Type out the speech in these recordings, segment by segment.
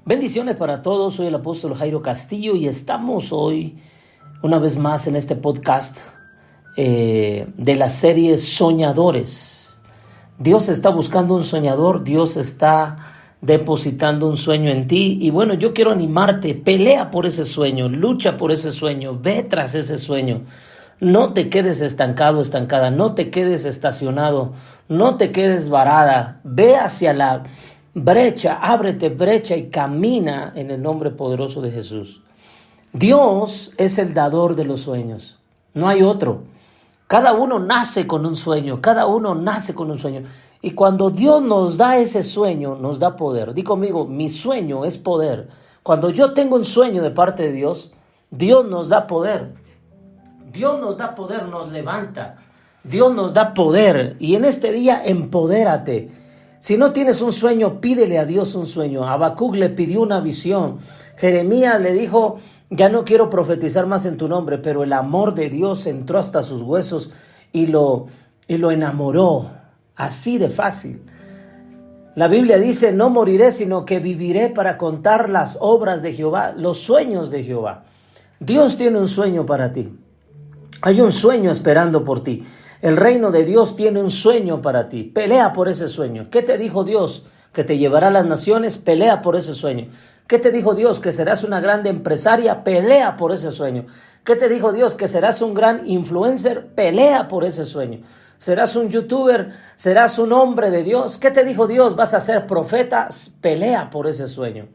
Bendiciones para todos, soy el apóstol Jairo Castillo y estamos hoy una vez más en este podcast de la serie Soñadores. Dios está buscando un soñador, Dios está depositando un sueño en ti y bueno, yo quiero animarte, pelea por ese sueño, lucha por ese sueño, ve tras ese sueño. No te quedes estancado, estancada, no te quedes estacionado, no te quedes varada, ve hacia la brecha, ábrete brecha y camina en el nombre poderoso de Jesús. Dios es el dador de los sueños, no hay otro. Cada uno nace con un sueño, cada uno nace con un sueño. Y cuando Dios nos da ese sueño, nos da poder. Di conmigo, mi sueño es poder. Cuando yo tengo un sueño de parte de Dios, Dios nos da poder. Dios nos da poder, nos levanta. Dios nos da poder. Y en este día, empodérate. Si no tienes un sueño, pídele a Dios un sueño. Habacuc le pidió una visión. Jeremías le dijo, ya no quiero profetizar más en tu nombre, pero el amor de Dios entró hasta sus huesos y lo enamoró. Así de fácil. La Biblia dice, no moriré, sino que viviré para contar las obras de Jehová, los sueños de Jehová. Dios tiene un sueño para ti. Hay un sueño esperando por ti. El reino de Dios tiene un sueño para ti. Pelea por ese sueño. ¿Qué te dijo Dios? Que te llevará a las naciones. Pelea por ese sueño. ¿Qué te dijo Dios? Que serás una grande empresaria. Pelea por ese sueño. ¿Qué te dijo Dios? Que serás un gran influencer. Pelea por ese sueño. ¿Serás un youtuber? ¿Serás un hombre de Dios? ¿Qué te dijo Dios? ¿Vas a ser profeta? Pelea por ese sueño.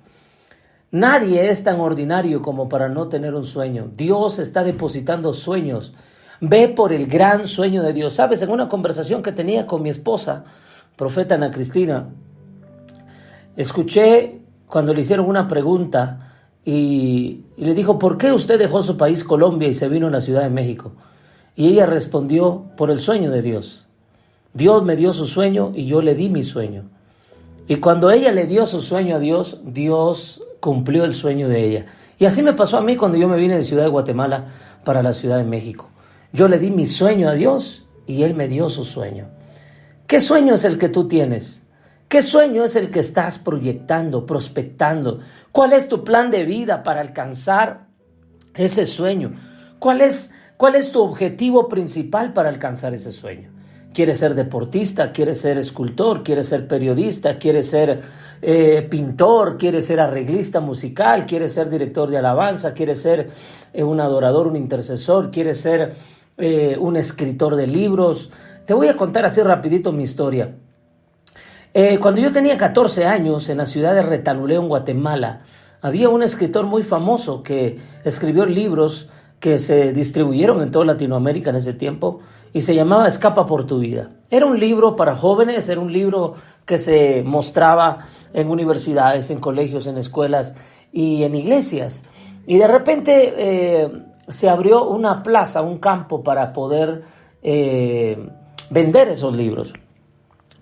Nadie es tan ordinario como para no tener un sueño. Dios está depositando sueños. Ve por el gran sueño de Dios. Sabes, en una conversación que tenía con mi esposa, profeta Ana Cristina, escuché cuando le hicieron una pregunta y le dijo, ¿por qué usted dejó su país Colombia y se vino a la Ciudad de México? Y ella respondió, por el sueño de Dios. Dios me dio su sueño y yo le di mi sueño. Y cuando ella le dio su sueño a Dios, Dios cumplió el sueño de ella. Y así me pasó a mí cuando yo me vine de Ciudad de Guatemala para la Ciudad de México. Yo le di mi sueño a Dios y Él me dio su sueño. ¿Qué sueño es el que tú tienes? ¿Qué sueño es el que estás proyectando, prospectando? ¿Cuál es tu plan de vida para alcanzar ese sueño? ¿Cuál es tu objetivo principal para alcanzar ese sueño? ¿Quieres ser deportista? ¿Quieres ser escultor? ¿Quieres ser periodista? ¿Quieres ser pintor? ¿Quieres ser arreglista musical? ¿Quieres ser director de alabanza? ¿Quieres ser un adorador, un intercesor? ¿Quieres ser un escritor de libros? Te voy a contar así rapidito mi historia. Cuando yo tenía 14 años en la ciudad de Retaluleu, en Guatemala, había un escritor muy famoso que escribió libros que se distribuyeron en toda Latinoamérica en ese tiempo y se llamaba Escapa por tu vida. Era un libro para jóvenes, era un libro que se mostraba en universidades, en colegios, en escuelas y en iglesias. Y de repente se abrió una plaza, un campo para poder vender esos libros.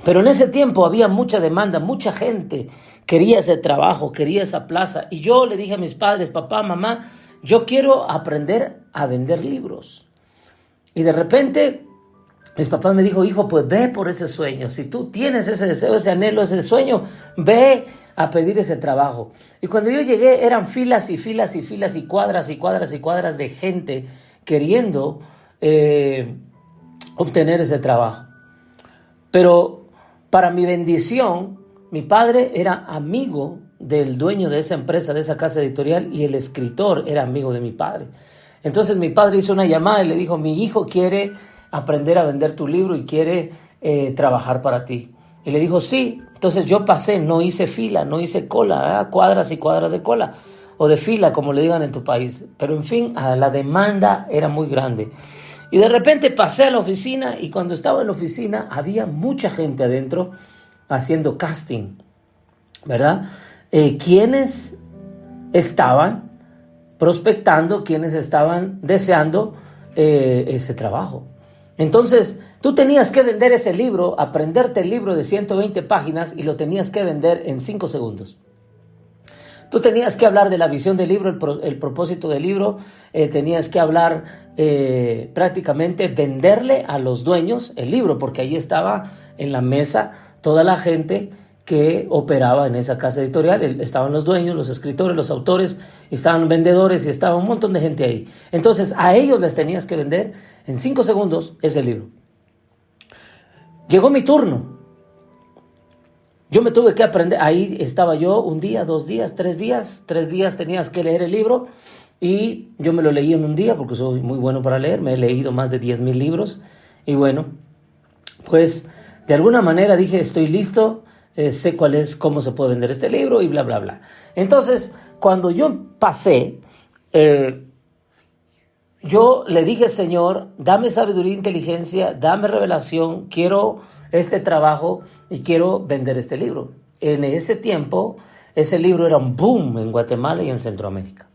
Pero en ese tiempo había mucha demanda, mucha gente quería ese trabajo, quería esa plaza. Y yo le dije a mis padres, papá, mamá, yo quiero aprender a vender libros. Y de repente mis papás me dijo, hijo, pues ve por ese sueño. Si tú tienes ese deseo, ese anhelo, ese sueño, ve a pedir ese trabajo. Y cuando yo llegué eran filas y filas y filas y cuadras y cuadras y cuadras de gente queriendo obtener ese trabajo. Pero para mi bendición, mi padre era amigo del dueño de esa empresa, de esa casa editorial, y el escritor era amigo de mi padre. Entonces mi padre hizo una llamada y le dijo, mi hijo quiere aprender a vender tu libro y quiere trabajar para ti. Y le dijo, sí. Entonces yo pasé, no hice fila, no hice cola, cuadras y cuadras de cola, o de fila, como le digan en tu país. Pero en fin, la demanda era muy grande. Y de repente pasé a la oficina y cuando estaba en la oficina había mucha gente adentro haciendo casting, ¿verdad? Quienes estaban prospectando, quienes estaban deseando ese trabajo. Entonces, tú tenías que vender ese libro, aprenderte el libro de 120 páginas y lo tenías que vender en 5 segundos. Tú tenías que hablar de la visión del libro, el propósito del libro, tenías que hablar prácticamente, venderle a los dueños el libro, porque ahí estaba en la mesa toda la gente que operaba en esa casa editorial. Estaban los dueños, los escritores, los autores, estaban vendedores y estaba un montón de gente ahí. Entonces a ellos les tenías que vender en 5 segundos ese libro. Llegó mi turno. Yo me tuve que aprender, ahí estaba yo 1 día, 2 días, 3 días. 3 días tenías que leer el libro y yo me lo leí en 1 día porque soy muy bueno para leer. Me he leído más de 10,000 libros y bueno, pues de alguna manera dije, estoy listo, sé cómo se puede vender este libro y bla, bla, bla. Entonces, cuando yo pasé, yo le dije, Señor, dame sabiduría e inteligencia, dame revelación, quiero este trabajo y quiero vender este libro. En ese tiempo, ese libro era un boom en Guatemala y en Centroamérica.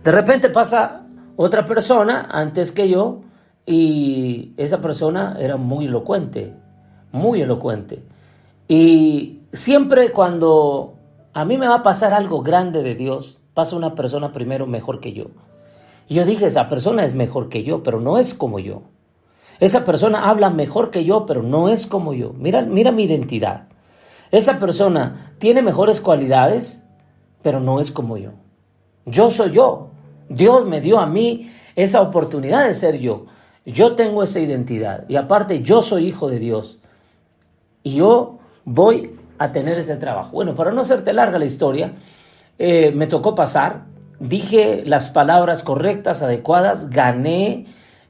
De repente pasa otra persona antes que yo y esa persona era muy elocuente, muy elocuente. Y siempre cuando a mí me va a pasar algo grande de Dios, pasa una persona primero mejor que yo. Y yo dije, esa persona es mejor que yo, pero no es como yo. Esa persona habla mejor que yo, pero no es como yo. Mira mi identidad. Esa persona tiene mejores cualidades, pero no es como yo. Yo soy yo. Dios me dio a mí esa oportunidad de ser yo. Yo tengo esa identidad. Y aparte, yo soy hijo de Dios. Y yo voy a tener ese trabajo. Bueno, para no hacerte larga la historia, me tocó pasar. Dije las palabras correctas, adecuadas. Gané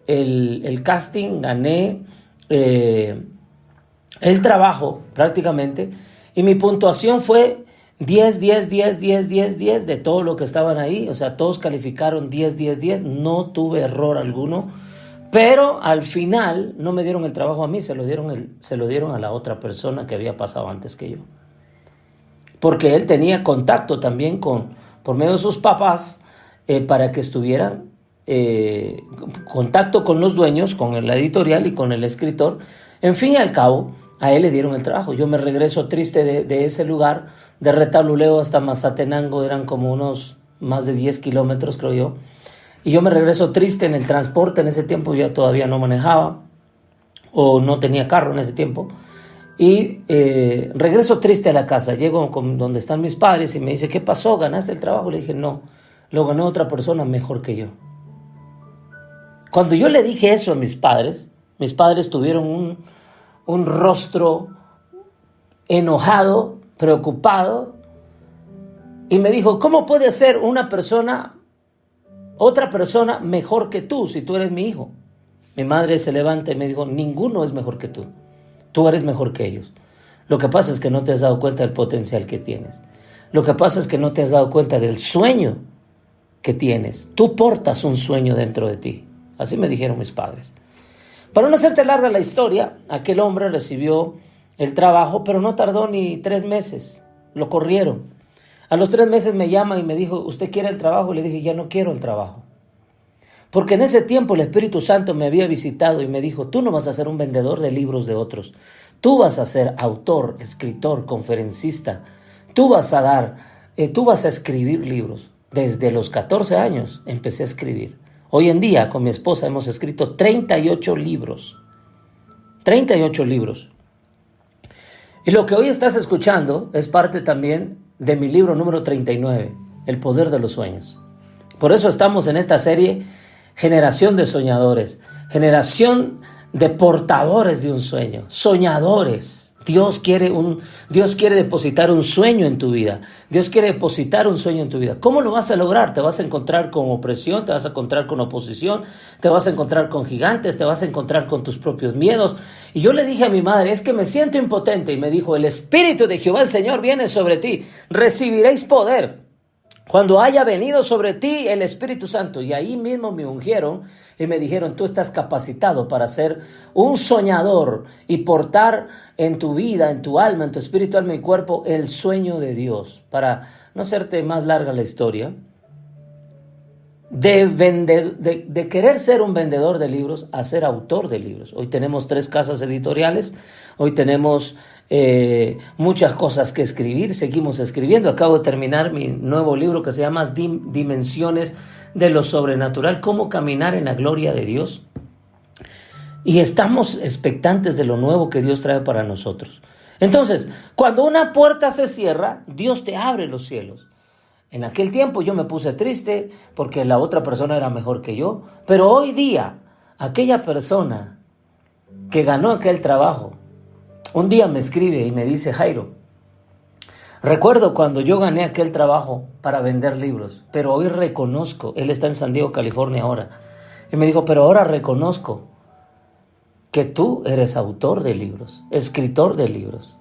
el casting, gané el trabajo prácticamente. Y mi puntuación fue 10, 10, 10, 10, 10, 10 de todo lo que estaban ahí. O sea, todos calificaron 10, 10, 10. No tuve error alguno. Pero al final no me dieron el trabajo a mí, se lo dieron a la otra persona que había pasado antes que yo. Porque él tenía contacto también por medio de sus papás para que estuvieran contacto con los dueños, con la editorial y con el escritor. En fin y al cabo, a él le dieron el trabajo. Yo me regreso triste de ese lugar, de Retaluleu hasta Mazatenango, eran como unos más de 10 kilómetros, creo yo. Y yo me regreso triste en el transporte. En ese tiempo yo todavía no manejaba o no tenía carro en ese tiempo. Y regreso triste a la casa. Llego donde están mis padres y me dice, ¿qué pasó? ¿Ganaste el trabajo? Le dije, no, lo ganó otra persona mejor que yo. Cuando yo le dije eso a mis padres tuvieron un rostro enojado, preocupado. Y me dijo, ¿cómo puede ser otra persona mejor que tú si tú eres mi hijo? Mi madre se levanta y me dijo, ninguno es mejor que tú. Tú eres mejor que ellos. Lo que pasa es que no te has dado cuenta del potencial que tienes. Lo que pasa es que no te has dado cuenta del sueño que tienes. Tú portas un sueño dentro de ti. Así me dijeron mis padres. Para no hacerte larga la historia, aquel hombre recibió el trabajo, pero no tardó ni 3 meses. Lo corrieron. A los 3 meses me llama y me dijo, ¿usted quiere el trabajo? Le dije, ya no quiero el trabajo. Porque en ese tiempo el Espíritu Santo me había visitado y me dijo, tú no vas a ser un vendedor de libros de otros. Tú vas a ser autor, escritor, conferencista. Tú vas a escribir libros. Desde los 14 años empecé a escribir. Hoy en día con mi esposa hemos escrito 38 libros. 38 libros. Y lo que hoy estás escuchando es parte también de mi libro número 39, El poder de los sueños. Por eso estamos en esta serie, Generación de Soñadores, generación de portadores de un sueño, soñadores. Dios quiere depositar un sueño en tu vida. Dios quiere depositar un sueño en tu vida. ¿Cómo lo vas a lograr? Te vas a encontrar con opresión, te vas a encontrar con oposición, te vas a encontrar con gigantes, te vas a encontrar con tus propios miedos. Y yo le dije a mi madre, es que me siento impotente. Y me dijo, el Espíritu de Jehová el Señor viene sobre ti. Recibiréis poder cuando haya venido sobre ti el Espíritu Santo. Y ahí mismo me ungieron y me dijeron, tú estás capacitado para ser un soñador y portar en tu vida, en tu alma, en tu espíritu, alma y cuerpo el sueño de Dios. Para no hacerte más larga la historia, de querer ser un vendedor de libros a ser autor de libros. Hoy tenemos 3 casas editoriales, hoy tenemos muchas cosas que escribir, seguimos escribiendo. Acabo de terminar mi nuevo libro que se llama Dimensiones de lo Sobrenatural, cómo caminar en la gloria de Dios. Y estamos expectantes de lo nuevo que Dios trae para nosotros. Entonces, cuando una puerta se cierra, Dios te abre los cielos. En aquel tiempo yo me puse triste porque la otra persona era mejor que yo, pero hoy día, aquella persona que ganó aquel trabajo, un día me escribe y me dice: Jairo, recuerdo cuando yo gané aquel trabajo para vender libros, pero hoy reconozco, él está en San Diego, California ahora, y me dijo, pero ahora reconozco que tú eres autor de libros, escritor de libros.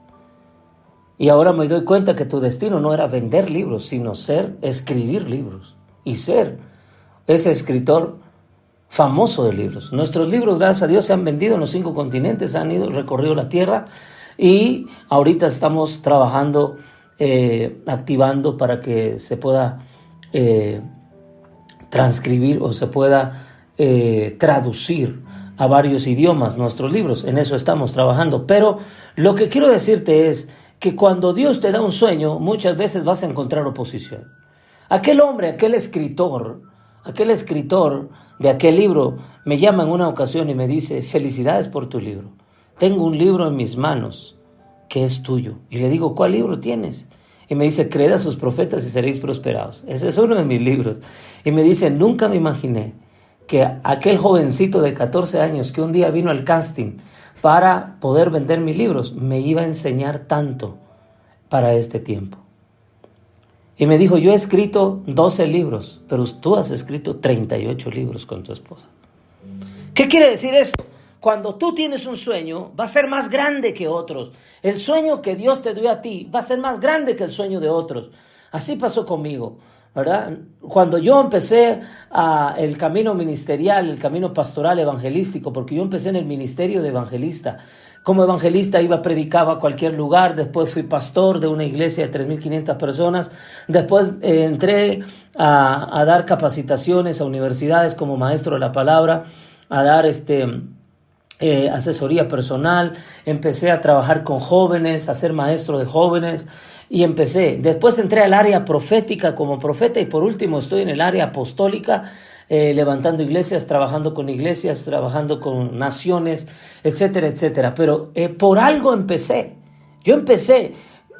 Y ahora me doy cuenta que tu destino no era vender libros, sino escribir libros y ser ese escritor famoso de libros. Nuestros libros, gracias a Dios, se han vendido en los 5 continentes, han recorrido la tierra y ahorita estamos trabajando, activando para que se pueda transcribir o se pueda traducir a varios idiomas nuestros libros. En eso estamos trabajando. Pero lo que quiero decirte es que cuando Dios te da un sueño, muchas veces vas a encontrar oposición. Aquel hombre, aquel escritor de aquel libro me llama en una ocasión y me dice: felicidades por tu libro. Tengo un libro en mis manos que es tuyo. Y le digo: ¿cuál libro tienes? Y me dice: creed a sus profetas y seréis prosperados. Ese es uno de mis libros. Y me dice: nunca me imaginé que aquel jovencito de 14 años que un día vino al casting para poder vender mis libros, me iba a enseñar tanto para este tiempo. Y me dijo: yo he escrito 12 libros, pero tú has escrito 38 libros con tu esposa. ¿Qué quiere decir esto? Cuando tú tienes un sueño, va a ser más grande que otros. El sueño que Dios te dio a ti va a ser más grande que el sueño de otros. Así pasó conmigo, ¿verdad? Cuando yo empecé el camino ministerial, el camino pastoral evangelístico, porque yo empecé en el ministerio de evangelista. Como evangelista predicaba a cualquier lugar, después fui pastor de una iglesia de 3,500 personas, después entré a dar capacitaciones a universidades como maestro de la palabra, a dar asesoría personal, empecé a trabajar con jóvenes, a ser maestro de jóvenes y después entré al área profética como profeta y por último estoy en el área apostólica, levantando iglesias, trabajando con naciones, etcétera, etcétera. Pero por algo empecé. Yo empecé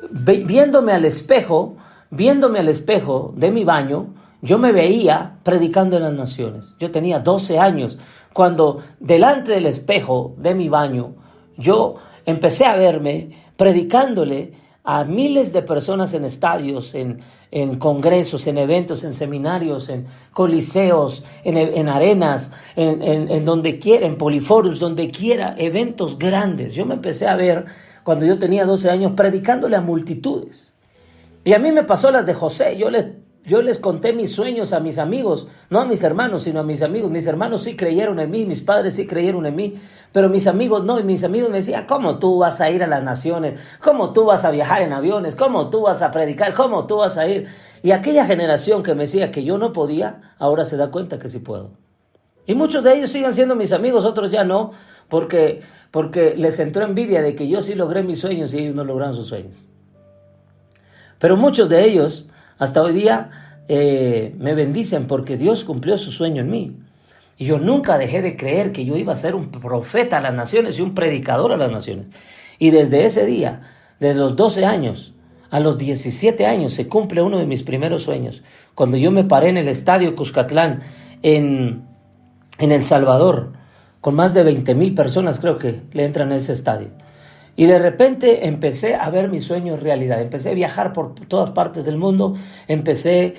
viéndome al espejo de mi baño. Yo me veía predicando en las naciones. Yo tenía 12 años cuando delante del espejo de mi baño yo empecé a verme predicándole a miles de personas en estadios, en congresos, en eventos, en seminarios, en coliseos, en arenas, en donde quiera, en poliforos, donde quiera, eventos grandes. Yo me empecé a ver cuando yo tenía 12 años predicándole a multitudes. Y a mí me pasó las de José. Yo les conté mis sueños a mis amigos, no a mis hermanos, sino a mis amigos. Mis hermanos sí creyeron en mí, mis padres sí creyeron en mí, pero mis amigos no. Y mis amigos me decían: ¿cómo tú vas a ir a las naciones? ¿Cómo tú vas a viajar en aviones? ¿Cómo tú vas a predicar? ¿Cómo tú vas a ir? Y aquella generación que me decía que yo no podía, ahora se da cuenta que sí puedo. Y muchos de ellos siguen siendo mis amigos, otros ya no, porque les entró envidia de que yo sí logré mis sueños y ellos no lograron sus sueños. Pero muchos de ellos hasta hoy día me bendicen porque Dios cumplió su sueño en mí. Y yo nunca dejé de creer que yo iba a ser un profeta a las naciones y un predicador a las naciones. Y desde ese día, desde los 12 años a los 17 años, se cumple uno de mis primeros sueños. Cuando yo me paré en el estadio Cuscatlán, en El Salvador, con más de 20,000 personas creo que le entran a ese estadio. Y de repente empecé a ver mis sueños realidad. Empecé a viajar por todas partes del mundo. Empecé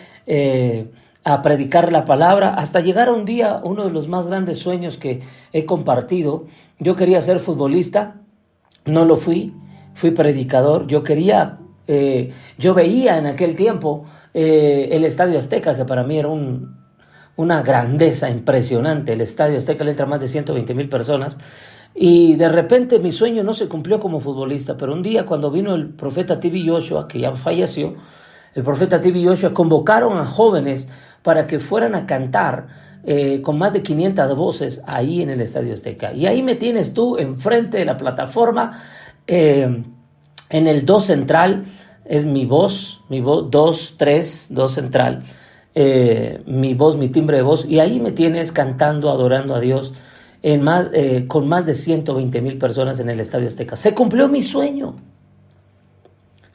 a predicar la palabra hasta llegar a un día, uno de los más grandes sueños que he compartido. Yo quería ser futbolista, no lo fui predicador. Yo veía en aquel tiempo el Estadio Azteca, que para mí era una grandeza impresionante. El Estadio Azteca le entra más de 120,000 personas. Y de repente mi sueño no se cumplió como futbolista, pero un día cuando vino el profeta T.B. Joshua, que ya falleció, el profeta T.B. Joshua, convocaron a jóvenes para que fueran a cantar con más de 500 voces ahí en el Estadio Azteca. Y ahí me tienes tú enfrente de la plataforma, en el 2 central, es mi voz 2 central, mi voz, mi timbre de voz, y ahí me tienes cantando, adorando a Dios, con más de 120,000 personas en el Estadio Azteca. Se cumplió mi sueño.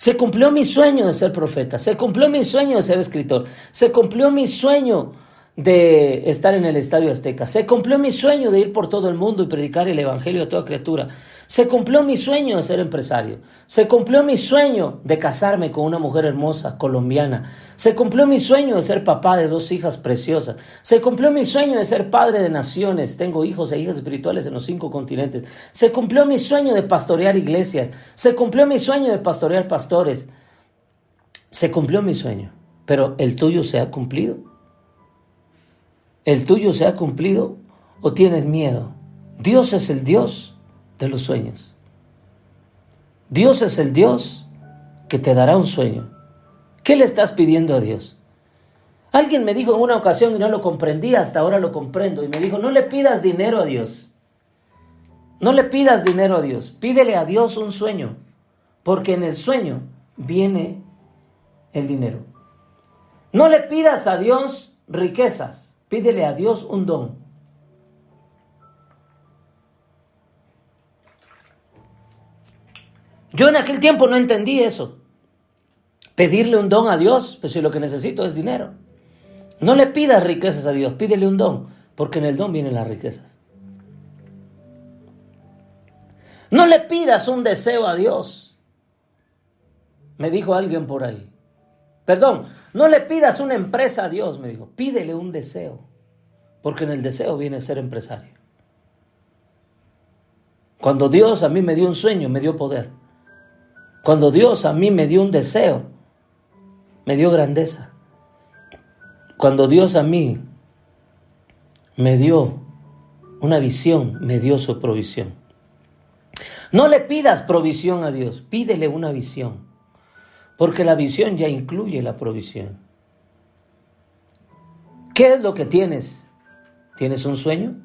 Se cumplió mi sueño de ser profeta, se cumplió mi sueño de ser escritor, se cumplió mi sueño de estar en el Estadio Azteca, se cumplió mi sueño de ir por todo el mundo y predicar el evangelio a toda criatura, se cumplió mi sueño de ser empresario, se cumplió mi sueño de casarme con una mujer hermosa colombiana, se cumplió mi sueño de ser papá de 2 hijas preciosas, se cumplió mi sueño de ser padre de naciones, tengo hijos e hijas espirituales en los 5 continentes, se cumplió mi sueño de pastorear iglesias, se cumplió mi sueño de pastorear pastores, se cumplió mi sueño, pero ¿el tuyo se ha cumplido? ¿El tuyo se ha cumplido o tienes miedo? Dios es el Dios de los sueños. Dios es el Dios que te dará un sueño. ¿Qué le estás pidiendo a Dios? Alguien me dijo en una ocasión y no lo comprendí, hasta ahora lo comprendo, y me dijo, no le pidas dinero a Dios. No le pidas dinero a Dios, pídele a Dios un sueño, porque en el sueño viene el dinero. No le pidas a Dios riquezas. Pídele a Dios un don. Yo en aquel tiempo no entendí eso. Pedirle un don a Dios, pues si lo que necesito es dinero. No le pidas riquezas a Dios, pídele un don, porque en el don vienen las riquezas. No le pidas un deseo a Dios, me dijo alguien por ahí. Perdón, no le pidas una empresa a Dios, me dijo, pídele un deseo, porque en el deseo viene ser empresario. Cuando Dios a mí me dio un sueño, me dio poder. Cuando Dios a mí me dio un deseo, me dio grandeza. Cuando Dios a mí me dio una visión, me dio su provisión. No le pidas provisión a Dios, pídele una visión. Porque la visión ya incluye la provisión. ¿Qué es lo que tienes? ¿Tienes un sueño?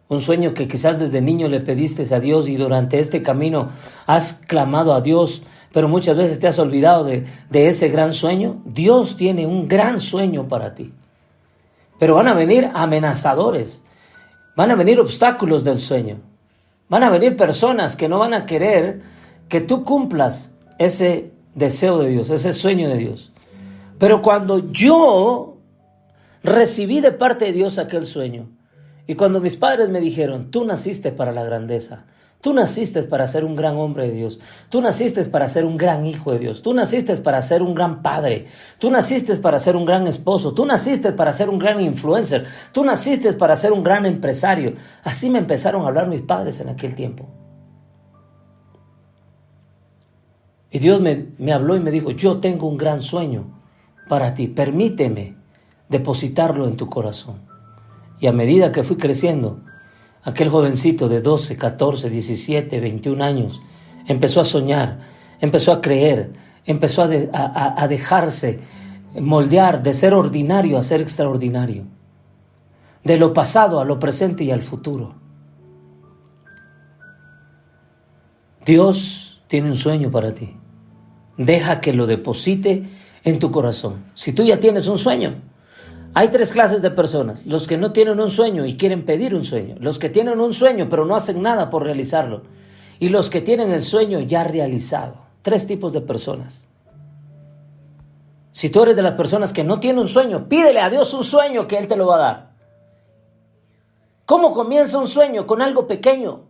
Un sueño que quizás desde niño le pediste a Dios y durante este camino has clamado a Dios, pero muchas veces te has olvidado de ese gran sueño. Dios tiene un gran sueño para ti. Pero van a venir amenazadores, van a venir obstáculos del sueño. Van a venir personas que no van a querer que tú cumplas ese deseo de Dios, ese sueño de Dios. Pero cuando yo recibí de parte de Dios aquel sueño, y cuando mis padres me dijeron, tú naciste para la grandeza, tú naciste para ser un gran hombre de Dios, tú naciste para ser un gran hijo de Dios, tú naciste para ser un gran padre, tú naciste para ser un gran esposo, tú naciste para ser un gran influencer, tú naciste para ser un gran empresario. Así me empezaron a hablar mis padres en aquel tiempo. Y Dios me habló y me dijo, yo tengo un gran sueño para ti, permíteme depositarlo en tu corazón. Y a medida que fui creciendo, aquel jovencito de 12, 14, 17, 21 años empezó a soñar, empezó a creer, empezó a dejarse moldear de ser ordinario a ser extraordinario, de lo pasado a lo presente y al futuro. Dios tiene un sueño para ti. Deja que lo deposite en tu corazón. Si tú ya tienes un sueño, hay 3 clases de personas: los que no tienen un sueño y quieren pedir un sueño, los que tienen un sueño pero no hacen nada por realizarlo, y los que tienen el sueño ya realizado. 3 tipos de personas. Si tú eres de las personas que no tienen un sueño, pídele a Dios un sueño que Él te lo va a dar. ¿Cómo comienza un sueño? Con algo pequeño.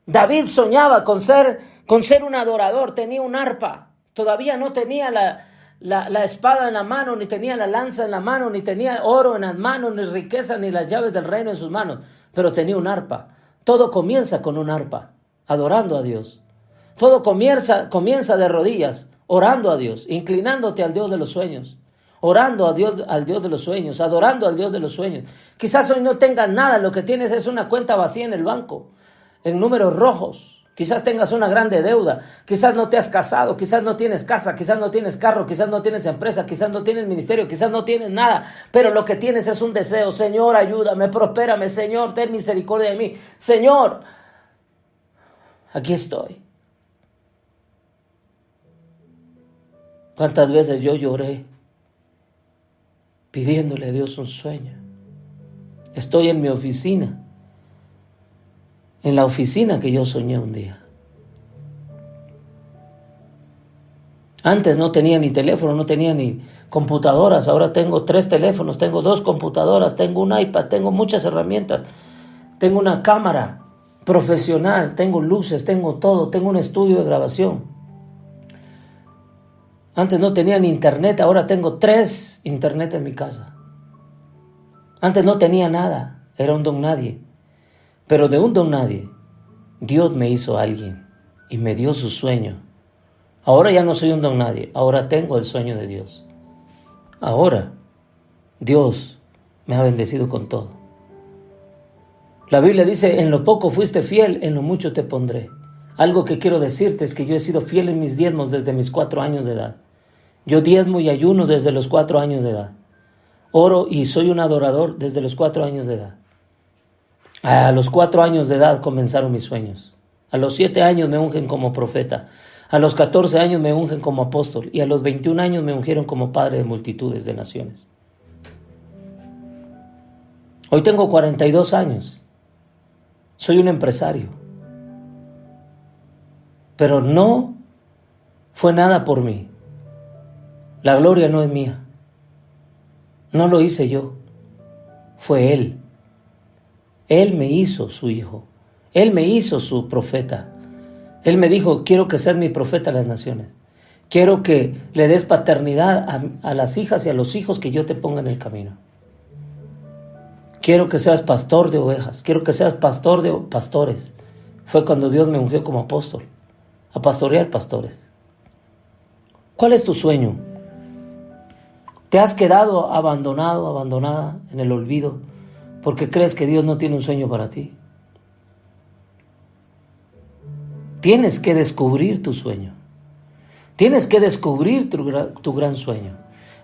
David soñaba con ser un adorador, tenía un arpa, todavía no tenía la espada en la mano, ni tenía la lanza en la mano, ni tenía oro en las manos, ni riqueza, ni las llaves del reino en sus manos, pero tenía un arpa. Todo comienza con un arpa, adorando a Dios. Todo comienza de rodillas, orando a Dios, inclinándote al Dios de los sueños, orando a Dios, al Dios de los sueños, adorando al Dios de los sueños. Quizás hoy no tengas nada, lo que tienes es una cuenta vacía en el banco, en números rojos. Quizás tengas una grande deuda, quizás no te has casado, quizás no tienes casa, quizás no tienes carro, quizás no tienes empresa, quizás no tienes ministerio, quizás no tienes nada, pero lo que tienes es un deseo. Señor, ayúdame, prospérame, Señor, ten misericordia de mí. Señor, aquí estoy. ¿Cuántas veces yo lloré pidiéndole a Dios un sueño? Estoy en mi oficina, en la oficina que yo soñé un día. Antes no tenía ni teléfono, no tenía ni computadoras. Ahora tengo 3 teléfonos, tengo 2 computadoras, tengo un iPad, tengo muchas herramientas. Tengo una cámara profesional, tengo luces, tengo todo, tengo un estudio de grabación. Antes no tenía ni internet, ahora tengo 3 internet en mi casa. Antes no tenía nada, era un don nadie. Pero de un don nadie, Dios me hizo alguien y me dio su sueño. Ahora ya no soy un don nadie, ahora tengo el sueño de Dios. Ahora Dios me ha bendecido con todo. La Biblia dice, en lo poco fuiste fiel, en lo mucho te pondré. Algo que quiero decirte es que yo he sido fiel en mis diezmos desde mis 4 años de edad. Yo diezmo y ayuno desde los 4 años de edad. Oro y soy un adorador desde los 4 años de edad. A los 4 años de edad comenzaron mis sueños. A los 7 años me ungen como profeta. A los 14 años me ungen como apóstol. Y a los 21 años me ungieron como padre de multitudes de naciones. Hoy tengo 42 años. Soy un empresario. Pero no fue nada por mí. La gloria no es mía. No lo hice yo. Fue Él. Él me hizo su hijo. Él me hizo su profeta. Él me dijo, quiero que seas mi profeta a las naciones. Quiero que le des paternidad a las hijas y a los hijos que yo te ponga en el camino. Quiero que seas pastor de ovejas. Quiero que seas pastor de pastores. Fue cuando Dios me ungió como apóstol, a pastorear pastores. ¿Cuál es tu sueño? ¿Te has quedado abandonado, abandonada en el olvido porque crees que Dios no tiene un sueño para ti? Tienes que descubrir tu sueño. Tienes que descubrir tu gran sueño.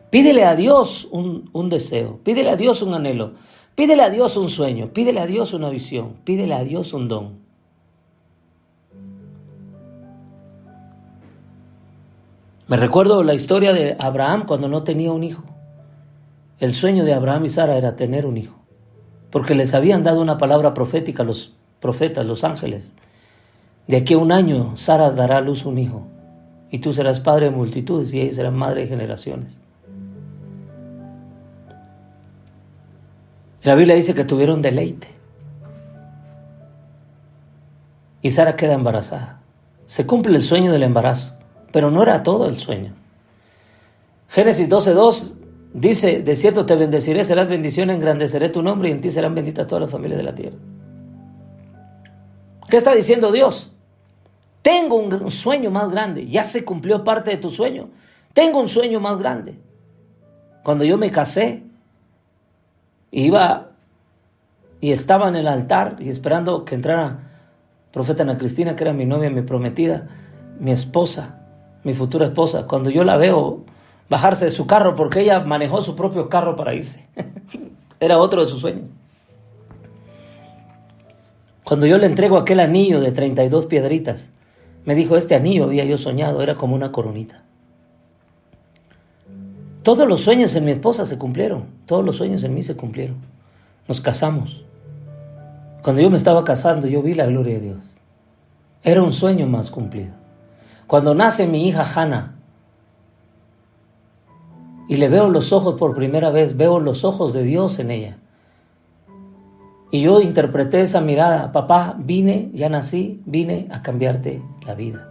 Pídele a Dios un deseo. Pídele a Dios un anhelo. Pídele a Dios un sueño. Pídele a Dios una visión. Pídele a Dios un don. Me recuerdo la historia de Abraham cuando no tenía un hijo. El sueño de Abraham y Sara era tener un hijo, porque les habían dado una palabra profética los profetas, los ángeles. De aquí a 1 año Sara dará a luz un hijo, y tú serás padre de multitudes, y ella será madre de generaciones. La Biblia dice que tuvieron deleite, y Sara queda embarazada. Se cumple el sueño del embarazo, pero no era todo el sueño. Génesis 12:2 dice, de cierto te bendeciré, serás bendición, engrandeceré tu nombre y en ti serán benditas todas las familias de la tierra. ¿Qué está diciendo Dios? Tengo un sueño más grande. Ya se cumplió parte de tu sueño. Tengo un sueño más grande. Cuando yo me casé, iba y estaba en el altar y esperando que entrara profeta Ana Cristina, que era mi novia, mi prometida, mi esposa, mi futura esposa. Cuando yo la veo bajarse de su carro, porque ella manejó su propio carro para irse. Era otro de sus sueños. Cuando yo le entrego aquel anillo de 32 piedritas, me dijo, este anillo había yo soñado, era como una coronita. Todos los sueños en mi esposa se cumplieron, todos los sueños en mí se cumplieron. Nos casamos. Cuando yo me estaba casando, yo vi la gloria de Dios. Era un sueño más cumplido. Cuando nace mi hija Hannah, y le veo los ojos por primera vez, veo los ojos de Dios en ella. Y yo interpreté esa mirada, papá, vine, ya nací, vine a cambiarte la vida.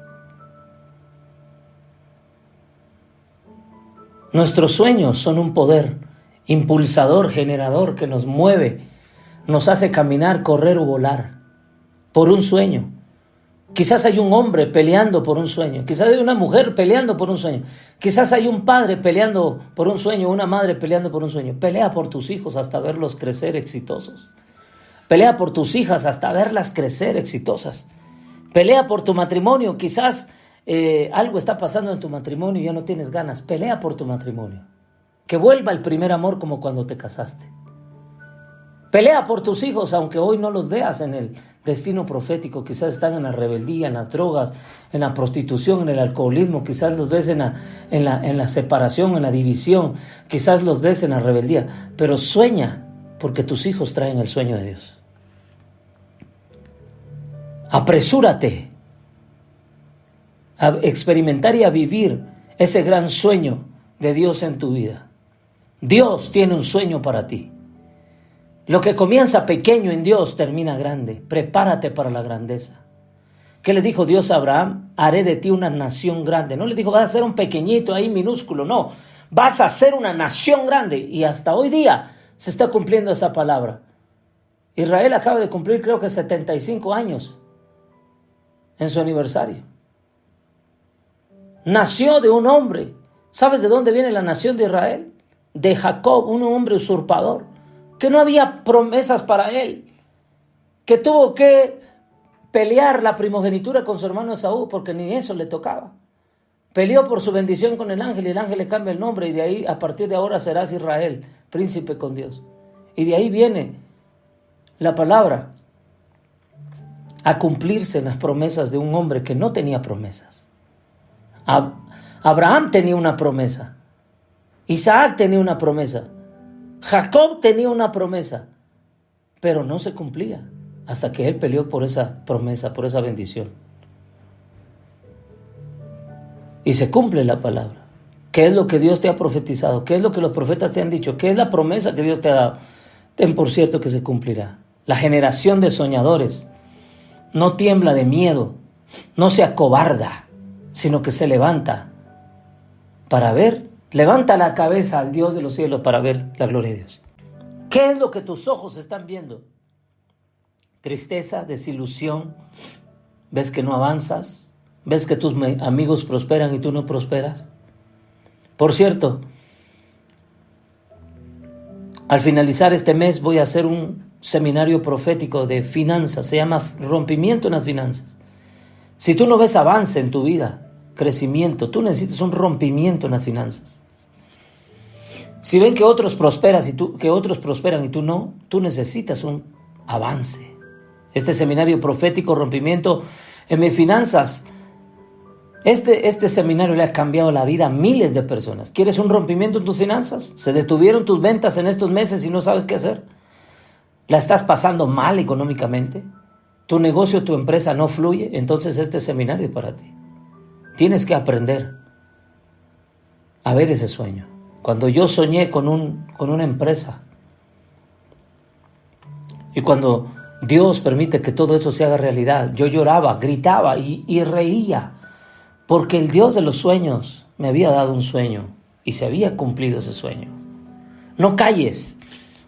Nuestros sueños son un poder impulsador, generador, que nos mueve, nos hace caminar, correr o volar por un sueño. Quizás hay un hombre peleando por un sueño, quizás hay una mujer peleando por un sueño, quizás hay un padre peleando por un sueño, una madre peleando por un sueño. Pelea por tus hijos hasta verlos crecer exitosos. Pelea por tus hijas hasta verlas crecer exitosas. Pelea por tu matrimonio, quizás algo está pasando en tu matrimonio y ya no tienes ganas. Pelea por tu matrimonio. Que vuelva el primer amor como cuando te casaste. Pelea por tus hijos, aunque hoy no los veas en el destino profético. Quizás están en la rebeldía, en las drogas, en la prostitución, en el alcoholismo. Quizás los ves en la separación, en la división. Quizás los ves en la rebeldía. Pero sueña, porque tus hijos traen el sueño de Dios. Apresúrate a experimentar y a vivir ese gran sueño de Dios en tu vida. Dios tiene un sueño para ti. Lo que comienza pequeño en Dios termina grande. Prepárate para la grandeza. ¿Qué le dijo Dios a Abraham? Haré de ti una nación grande. No le dijo, vas a ser un pequeñito ahí minúsculo. No, vas a ser una nación grande. Y hasta hoy día se está cumpliendo esa palabra. Israel acaba de cumplir, creo que 75 años en su aniversario. Nació de un hombre. ¿Sabes de dónde viene la nación de Israel? De Jacob, un hombre usurpador, que no había promesas para él, que tuvo que pelear la primogenitura con su hermano Esaú, porque ni eso le tocaba. Peleó por su bendición con el ángel, y el ángel le cambia el nombre, y de ahí, a partir de ahora, serás Israel, príncipe con Dios. Y de ahí viene la palabra a cumplirse en las promesas de un hombre que no tenía promesas. Abraham tenía una promesa, Isaac tenía una promesa, Jacob tenía una promesa, pero no se cumplía hasta que él peleó por esa promesa, por esa bendición. Y se cumple la palabra. ¿Qué es lo que Dios te ha profetizado? ¿Qué es lo que los profetas te han dicho? ¿Qué es la promesa que Dios te ha dado? Ten por cierto que se cumplirá. La generación de soñadores no tiembla de miedo, no se acobarda, sino que se levanta para ver, levanta la cabeza al Dios de los cielos para ver la gloria de Dios. ¿Qué es lo que tus ojos están viendo? Tristeza, desilusión, ves que no avanzas, ves que tus amigos prosperan y tú no prosperas. Por cierto, al finalizar este mes voy a hacer un seminario profético de finanzas, se llama Rompimiento en las Finanzas. Si tú no ves avance en tu vida, crecimiento, tú necesitas un rompimiento en las finanzas. Si ven que otros prosperan y tú no, tú necesitas un avance. Este seminario profético, Rompimiento en mis finanzas, este seminario le ha cambiado la vida a miles de personas. ¿Quieres un rompimiento en tus finanzas? ¿Se detuvieron tus ventas en estos meses y no sabes qué hacer? ¿La estás pasando mal económicamente? ¿Tu negocio, tu empresa no fluye? Entonces este seminario es para ti. Tienes que aprender a ver ese sueño. Cuando yo soñé con una empresa y cuando Dios permite que todo eso se haga realidad, yo lloraba, gritaba y reía, porque el Dios de los sueños me había dado un sueño y se había cumplido ese sueño. No calles,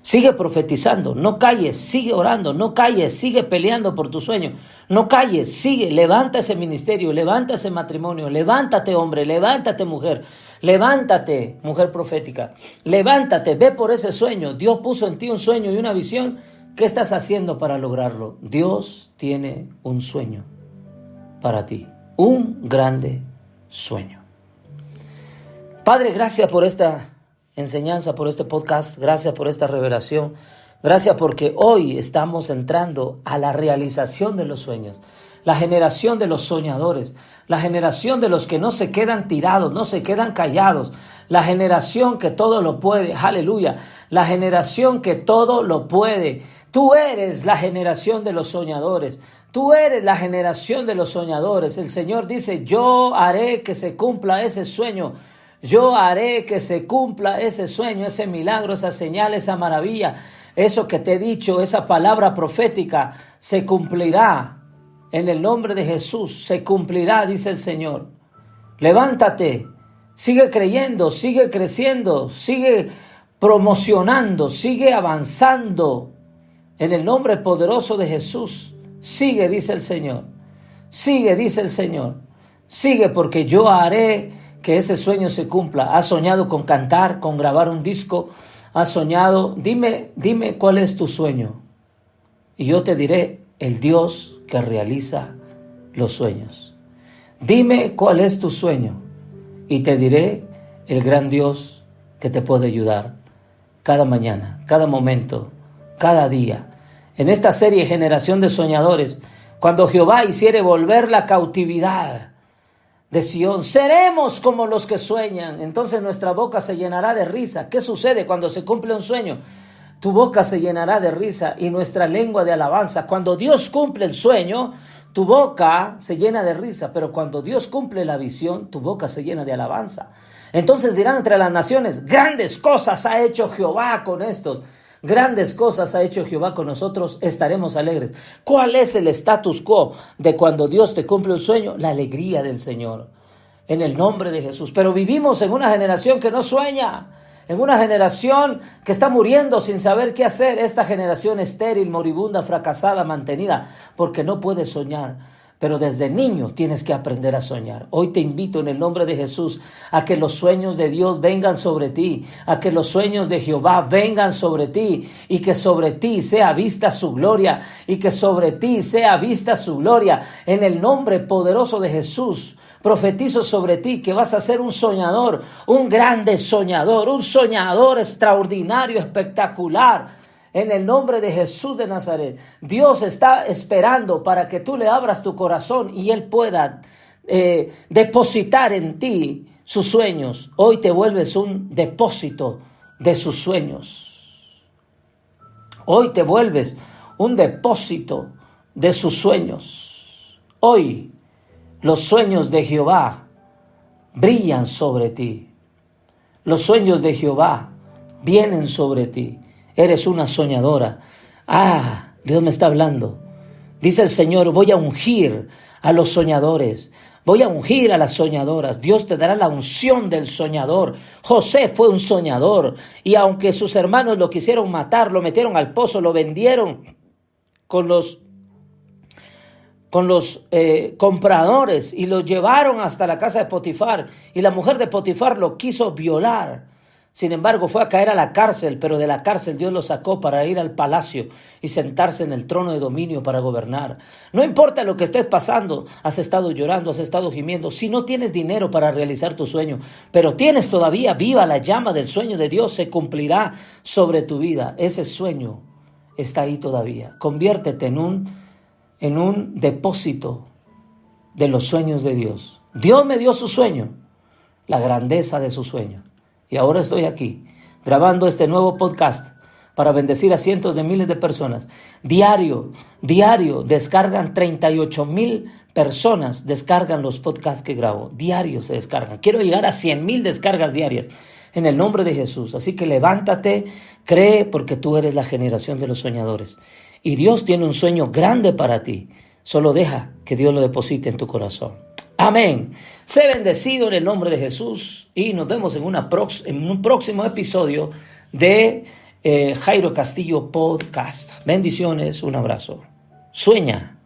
sigue profetizando, no calles, sigue orando, no calles, sigue peleando por tu sueño, no calles, sigue, levanta ese ministerio, levanta ese matrimonio, levántate hombre, levántate mujer, levántate mujer profética, levántate, ve por ese sueño. Dios puso en ti un sueño y una visión. ¿Qué estás haciendo para lograrlo? Dios tiene un sueño para ti, un grande sueño. Padre, gracias por esta enseñanza, por este podcast, gracias por esta revelación, gracias porque hoy estamos entrando a la realización de los sueños, la generación de los soñadores, la generación de los que no se quedan tirados, no se quedan callados, la generación que todo lo puede, aleluya, la generación que todo lo puede. Tú eres la generación de los soñadores. Tú eres la generación de los soñadores. El Señor dice, yo haré que se cumpla ese sueño. Yo haré que se cumpla ese sueño, ese milagro, esa señal, esa maravilla. Eso que te he dicho, esa palabra profética, se cumplirá. En el nombre de Jesús, se cumplirá, dice el Señor. Levántate, sigue creyendo, sigue creciendo, sigue promocionando, sigue avanzando. En el nombre poderoso de Jesús, sigue, dice el Señor. Sigue, dice el Señor. Sigue porque yo haré que ese sueño se cumpla. ¿Has soñado con cantar, con grabar un disco? ¿Has soñado? Dime cuál es tu sueño. Y yo te diré el Dios que realiza los sueños. Dime cuál es tu sueño. Y te diré el gran Dios que te puede ayudar cada mañana, cada momento, cada día. En esta serie Generación de Soñadores, cuando Jehová hiciere volver la cautividad de Sión, seremos como los que sueñan. Entonces nuestra boca se llenará de risa. ¿Qué sucede cuando se cumple un sueño? Tu boca se llenará de risa y nuestra lengua de alabanza. Cuando Dios cumple el sueño, tu boca se llena de risa, pero cuando Dios cumple la visión, tu boca se llena de alabanza. Entonces dirán entre las naciones, grandes cosas ha hecho Jehová con estos. Grandes cosas ha hecho Jehová con nosotros, estaremos alegres. ¿Cuál es el status quo de cuando Dios te cumple un sueño? La alegría del Señor, en el nombre de Jesús. Pero vivimos en una generación que no sueña, en una generación que está muriendo sin saber qué hacer. Esta generación estéril, moribunda, fracasada, mantenida, porque no puede soñar. Pero desde niño tienes que aprender a soñar. Hoy te invito en el nombre de Jesús a que los sueños de Dios vengan sobre ti, a que los sueños de Jehová vengan sobre ti y que sobre ti sea vista su gloria y que sobre ti sea vista su gloria. En el nombre poderoso de Jesús, profetizo sobre ti que vas a ser un soñador, un grande soñador, un soñador extraordinario, espectacular. En el nombre de Jesús de Nazaret, Dios está esperando para que tú le abras tu corazón y Él pueda depositar en ti sus sueños. Hoy te vuelves un depósito de sus sueños. Hoy te vuelves un depósito de sus sueños. Hoy los sueños de Jehová brillan sobre ti. Los sueños de Jehová vienen sobre ti. Eres una soñadora. Dios me está hablando. Dice el Señor, voy a ungir a los soñadores. Voy a ungir a las soñadoras. Dios te dará la unción del soñador. José fue un soñador. Y aunque sus hermanos lo quisieron matar, lo metieron al pozo, lo vendieron con los compradores y lo llevaron hasta la casa de Potifar. Y la mujer de Potifar lo quiso violar. Sin embargo, fue a caer a la cárcel, pero de la cárcel Dios lo sacó para ir al palacio y sentarse en el trono de dominio para gobernar. No importa lo que estés pasando, has estado llorando, has estado gimiendo, si no tienes dinero para realizar tu sueño, pero tienes todavía viva la llama del sueño de Dios, se cumplirá sobre tu vida. Ese sueño está ahí todavía. Conviértete en un depósito de los sueños de Dios. Dios me dio su sueño, la grandeza de su sueño. Y ahora estoy aquí, grabando este nuevo podcast para bendecir a cientos de miles de personas. Diario, descargan 38,000 personas, descargan los podcasts que grabo. Diario se descargan. Quiero llegar a 100,000 descargas diarias en el nombre de Jesús. Así que levántate, cree, porque tú eres la generación de los soñadores. Y Dios tiene un sueño grande para ti. Solo deja que Dios lo deposite en tu corazón. Amén. Sé bendecido en el nombre de Jesús y nos vemos en un próximo episodio de Jairo Castillo Podcast. Bendiciones, un abrazo. Sueña.